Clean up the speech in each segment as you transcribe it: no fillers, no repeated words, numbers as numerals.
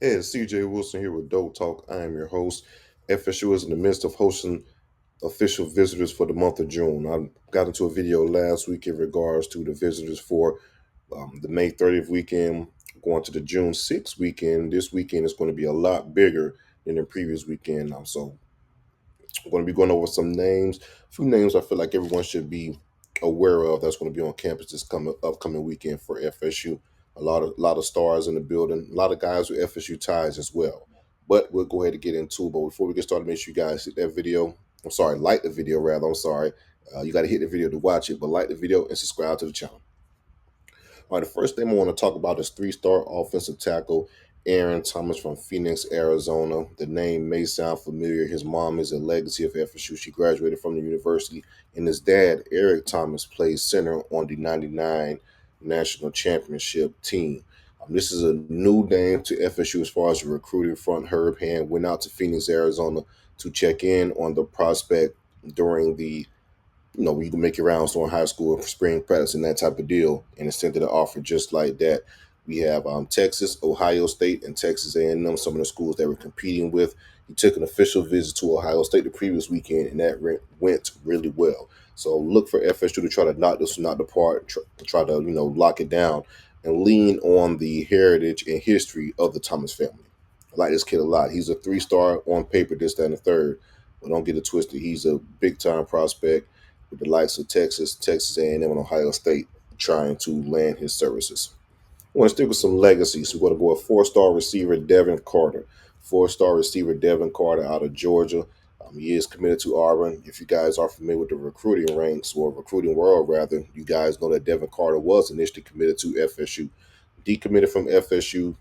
Hey, it's CJ Wilson here with DoakTalk. I am your host. FSU is in the midst of hosting official visitors for the month of June. I got into a video last week in regards to the visitors for the May 30th weekend, going to the June 6th weekend. This weekend is going to be a lot bigger than the previous weekend. So I'm going to be going over some names, a few names I feel like everyone should be aware of that's going to be on campus this coming upcoming weekend for FSU. A lot of stars in the building, a lot of guys with FSU ties as well. But we'll go ahead and get into it. But before we get started, make sure you guys hit that video. I'm sorry, like the video rather. I'm sorry. You got to hit the video to watch it, but like the video and subscribe to the channel. All right, the first thing I want to talk about is three-star offensive tackle Aaron Thomas from Phoenix, Arizona. The name may sound familiar. His mom is a legacy of FSU. She graduated from the university, and his dad, Eric Thomas, plays center on the '99 national championship team. This is a new name to FSU as far as the recruiting front. Herb Hand went out to Phoenix, Arizona to check in on the prospect during the you can make your rounds during high school, spring practice, and that type of deal, and extended an offer just like that. We have Texas, Ohio State, and Texas A&M, some of the schools that we're competing with. He took an official visit to Ohio State the previous weekend, and that went really well. So look for FSU to try to knock this not apart, try to lock it down, and lean on the heritage and history of the Thomas family. I like this kid a lot. He's a three-star on paper, this, that, and the third, but don't get it twisted. He's a big-time prospect with the likes of Texas, Texas A&M, and Ohio State trying to land his services. I want to stick with some legacies. We're going to go with four-star receiver Devin Carter. Four-star receiver Devin Carter out of Georgia. He is committed to Auburn. If you guys are familiar with the recruiting ranks or recruiting world, rather, you guys know that Devin Carter was initially committed to FSU, decommitted from FSU,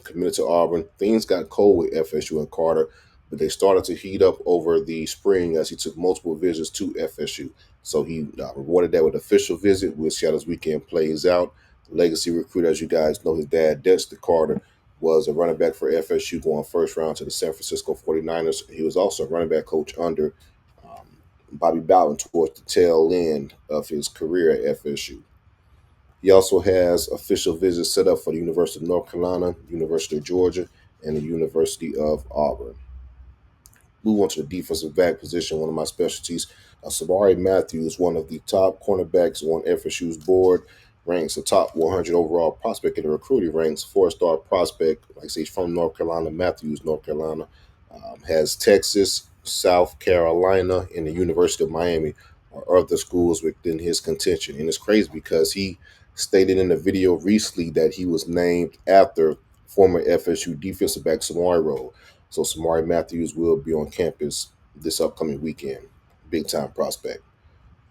committed to Auburn. Things got cold with FSU and Carter, but they started to heat up over the spring as he took multiple visits to FSU. So he rewarded that with official visit. We'll see how this weekend plays out. Legacy recruit, as you guys know, his dad, Dexter Carter, was a running back for FSU going first round to the San Francisco 49ers. He was also a running back coach under Bobby Bowden towards the tail end of his career at FSU. He also has official visits set up for the University of North Carolina, University of Georgia, and the University of Auburn. Move on to the defensive back position, one of my specialties. Samari Matthews, one of the top cornerbacks on FSU's board, ranks the top 100 overall prospect in the recruiting ranks, four-star prospect, like I say, from North Carolina, Matthews, North Carolina, has Texas, South Carolina, and the University of Miami are other schools within his contention. And it's crazy because he stated in a video recently that he was named after former FSU defensive back Samari. So Samari Matthews will be on campus this upcoming weekend. Big time prospect.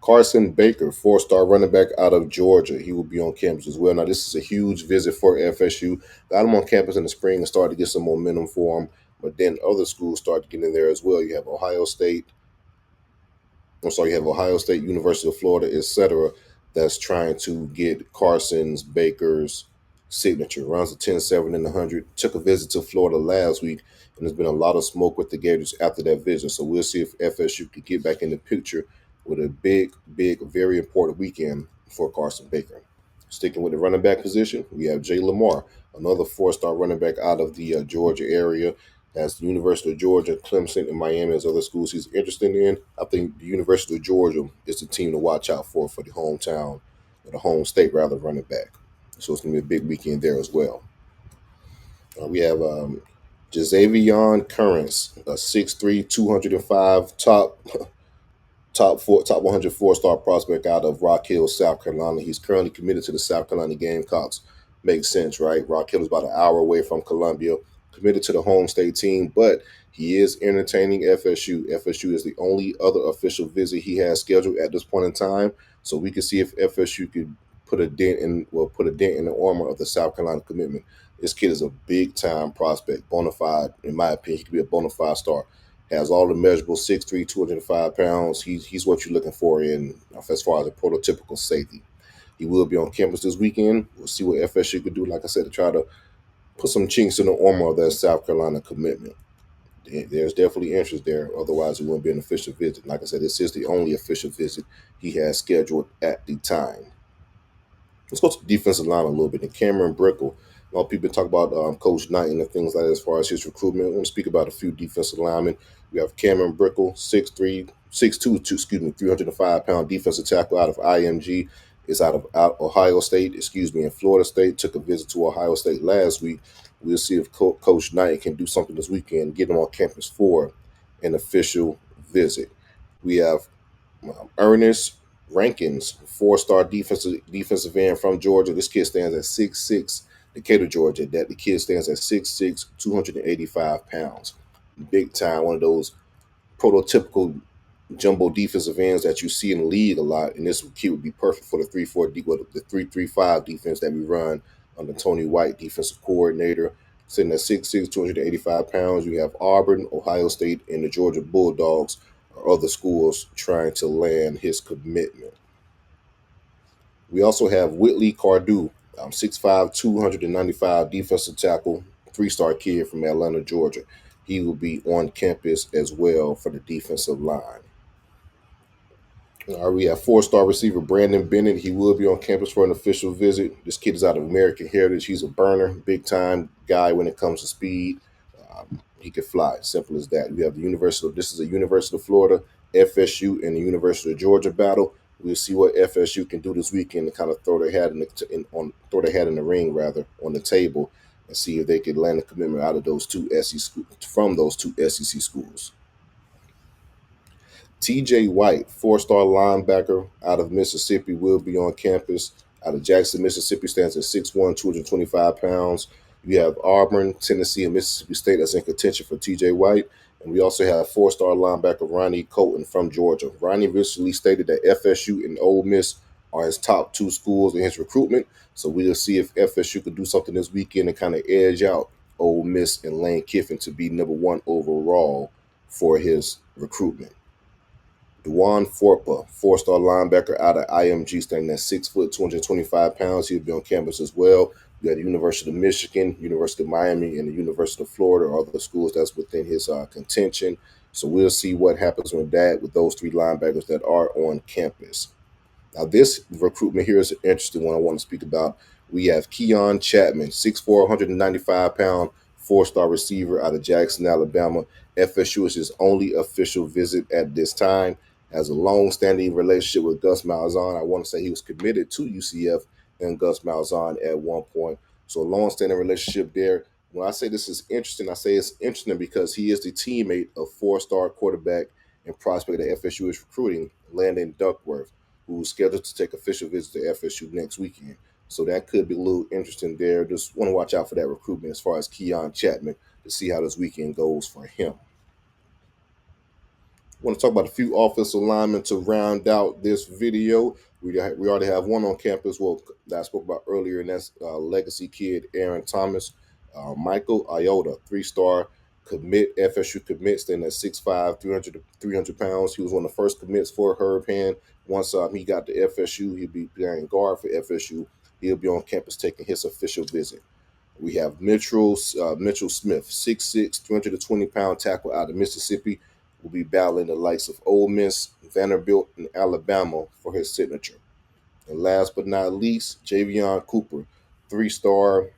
Carysn Baker, four-star running back out of Georgia. He will be on campus as well. Now, this is a huge visit for FSU. Got him on campus in the spring and started to get some momentum for him. But then other schools started getting in there as well. You have Ohio State. You have Ohio State, University of Florida, etc. That's trying to get Carson's Baker's signature. Runs a 10-7 in the 100. Took a visit to Florida last week, and there's been a lot of smoke with the Gators after that visit. So we'll see if FSU can get back in the picture with a big, very important weekend for Carysn Baker. Sticking with the running back position, we have Jae Lamar, another four-star running back out of the Georgia area. As the University of Georgia, Clemson, and Miami as other schools he's interested in. I think the University of Georgia is the team to watch out for the hometown, or the home state rather, running back. So it's going to be a big weekend there as well. We have Javeion Currence, a 6'3", 205 top 100 four-star prospect out of Rock Hill, South Carolina. He's currently committed to the South Carolina Gamecocks. Makes sense, right? Rock Hill is about an hour away from Columbia, committed to the home state team, but he is entertaining FSU. FSU is the only other official visit he has scheduled at this point in time, so we can see if FSU could put a dent in the armor of the South Carolina commitment. This kid is a big time prospect, bona fide. In my opinion, he could be a bona fide star. Has all the measurables, 6'3", 205 pounds. He's what you're looking for in as far as a prototypical safety. He will be on campus this weekend. We'll see what FSU could do, like I said, to try to put some chinks in the armor of that South Carolina commitment. There's definitely interest there. Otherwise, it wouldn't be an official visit. Like I said, this is the only official visit he has scheduled at the time. Let's go to the defensive line a little bit. And Cameron Brickle, A lot of people talk about Coach Knight and things like that as far as his recruitment. I want to speak about a few defensive linemen. We have Cameron Brickle, 6'3", 305-pound defensive tackle out of IMG. Is out Ohio State, and Florida State. Took a visit to Ohio State last week. We'll see if Coach Knight can do something this weekend, get him on campus for an official visit. We have Ernest Rankins, four-star defensive end from Georgia. This kid stands at 6'6", Decatur, Georgia. That the kid stands at 6'6", 285 pounds. Big time, one of those prototypical jumbo defensive ends that you see in the league a lot. And this kid would be perfect for the 3-4 the 3-3-5 defense that we run under Tony White, defensive coordinator. Sitting at 6'6", 285 pounds. You have Auburn, Ohio State, and the Georgia Bulldogs or other schools trying to land his commitment. We also have Whitley Cardew, 6'5", 295 defensive tackle, three-star kid from Atlanta, Georgia. He will be on campus as well for the defensive line. We have four-star receiver Brandon Bennett. He will be on campus for an official visit. This kid is out of American Heritage. He's a burner, big-time guy when it comes to speed. He can fly, simple as that. We have this is a University of Florida, FSU, and the University of Georgia battle. We'll see what FSU can do this weekend to kind of throw their hat in the ring rather on the table and see if they can land a commitment out of those two SEC schools. TJ White, four-star linebacker out of Mississippi, will be on campus. Out of Jackson, Mississippi, stands at 6'1", 225 pounds. We have Auburn, Tennessee, and Mississippi State that's in contention for TJ White. And we also have four-star linebacker Rodney Colton from Georgia. Rodney recently stated that FSU and Ole Miss are his top two schools in his recruitment. So we'll see if FSU could do something this weekend and kind of edge out Ole Miss and Lane Kiffin to be number one overall for his recruitment. Dewan Forpa, four-star linebacker out of IMG, standing at 6 foot, 225 pounds. He'll be on campus as well. You got the University of Michigan, University of Miami, and the University of Florida are other schools that's within his contention. So we'll see what happens with those three linebackers that are on campus. Now, this recruitment here is an interesting one I want to speak about. We have Keeyun Chapman, 6'4", 195-pound, four-star receiver out of Jackson, Alabama. FSU is his only official visit at this time. Has a long-standing relationship with Gus Malzahn. I want to say he was committed to UCF and Gus Malzahn at one point. So a long-standing relationship there. When I say this is interesting, I say it's interesting because he is the teammate of four-star quarterback and prospect that FSU is recruiting, Landon Duckworth, who's scheduled to take official visit to FSU next weekend. So that could be a little interesting there. Just want to watch out for that recruitment as far as Keeyun Chapman to see how this weekend goes for him. I want to talk about a few offensive linemen to round out this video. We already have one on campus, that I spoke about earlier, and that's legacy kid Aaron Thomas. Michael Ionata, three-star FSU commit, standing at 6'5", 300 pounds. He was one of the first commits for Herb Hand. Once he got to FSU, he'll be playing guard for FSU. He'll be on campus taking his official visit. We have Mitchell Smith, 6'6", 320-pound tackle out of Mississippi. Will be battling the likes of Ole Miss, Vanderbilt, and Alabama for his signature. And last but not least, Javeion Cooper, three-star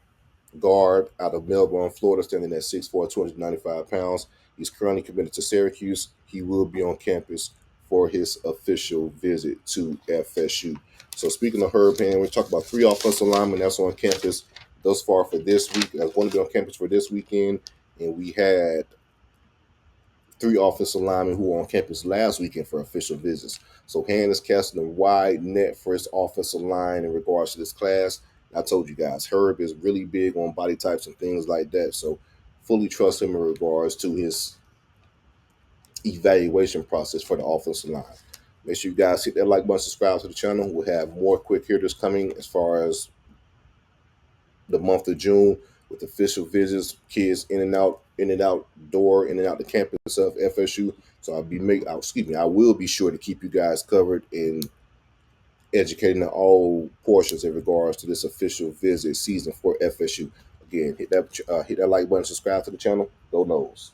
guard out of Melbourne, Florida, standing at 6'4", 295 pounds. He's currently committed to Syracuse. He will be on campus for his official visit to FSU. So speaking of Herb Hand, we're talking about three offensive linemen that's on campus thus far for this week. That's going to be on campus for this weekend. And we had three offensive linemen who were on campus last weekend for official visits. So Hand is casting a wide net for his offensive line in regards to this class. I told you guys, Herb is really big on body types and things like that. So fully trust him in regards to his evaluation process for the offensive line. Make sure you guys hit that like button, subscribe to the channel. We'll have more quick hitters coming as far as the month of June with official visits, kids in and out the campus of FSU. So I will be sure to keep you guys covered in educating on all portions in regards to this official visit season for FSU. Again, hit that like button, subscribe to the channel. Go Noles.